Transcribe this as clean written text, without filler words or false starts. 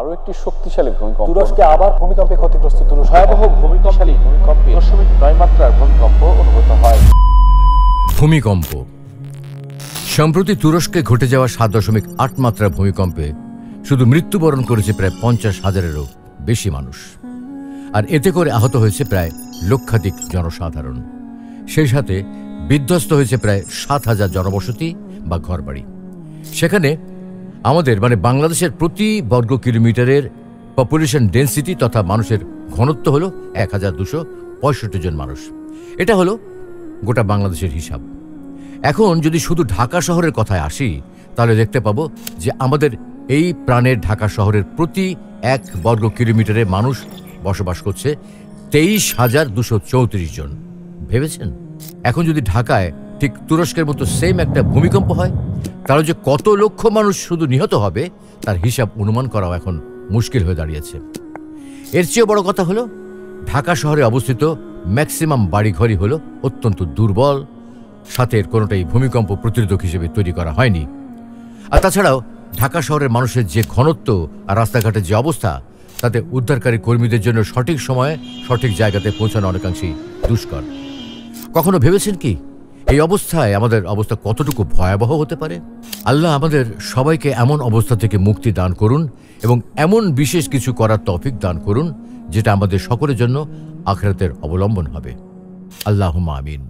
আরো একটি শক্তিশালী ভূমিকম্প তুরস্কে আবার ভূমিকম্পে ক্ষতিগ্রস্ত তুরস্ক। ভয়াবহ ভূমিকম্পে 9.9 মাত্রার ভূমিকম্প অনুভূত হয়। ভূমিকম্প। সম্প্রতি তুরস্কে ঘটে যাওয়া 7.8 মাত্রার ভূমিকম্পে শুধু মৃত্যুবরণ করেছে প্রায় 50,000-এরও বেশি মানুষ, আর এতে করে আহত হয়েছে প্রায় লক্ষাধিক জনসাধারণ। সেই সাথে বিধ্বস্ত হয়েছে প্রায় 7,000 জনবসতি বা ঘরবাড়ি। সেখানে আমাদের বাংলাদেশের প্রতি বর্গ কিলোমিটারের পপুলেশন ডেন্সিটি তথা মানুষের ঘনত্ব হলো 1265 জন মানুষ। এটা হলো গোটা বাংলাদেশের হিসাব। এখন যদি শুধু ঢাকা শহরের কথায় আসি, তাহলে দেখতে পাবো যে আমাদের এই প্রাণের ঢাকা শহরের প্রতি 1 বর্গ কিলোমিটারে মানুষ বসবাস করছে 23,234 জন। ভেবেছেন এখন যদি ঢাকায় ঠিক তুরস্কের মতো সেম একটা ভূমিকম্প হয়, তাহলে যে কত লক্ষ মানুষ শুধু নিহত হবে তার হিসাব অনুমান করাও এখন মুশকিল হয়ে দাঁড়িয়েছে। এর চেয়েও বড় কথা হলো, ঢাকা শহরে অবস্থিত ম্যাক্সিমাম বাড়িঘরই হলো অত্যন্ত দুর্বল, সাথে এর কোনোটাই ভূমিকম্প প্রতিরোধক হিসেবে তৈরি করা হয়নি। আর তাছাড়াও ঢাকা শহরের মানুষের যে ঘনত্ব আর রাস্তাঘাটের যে অবস্থা, তাতে উদ্ধারকারী কর্মীদের জন্য সঠিক সময়ে সঠিক জায়গাতে পৌঁছানো অনেকাংশেই দুষ্কর। কখনো ভেবেছেন কি এই অবস্থায় আমাদের অবস্থা কতটুকু ভয়াবহ হতে পারে? আল্লাহ আমাদের সবাইকে এমন অবস্থা থেকে মুক্তি দান করুন এবং এমন বিশেষ কিছু করার তৌফিক দান করুন যেটা আমাদের সকলের জন্য আখিরাতের অবলম্বন হবে। আল্লাহুম্মা আমিন।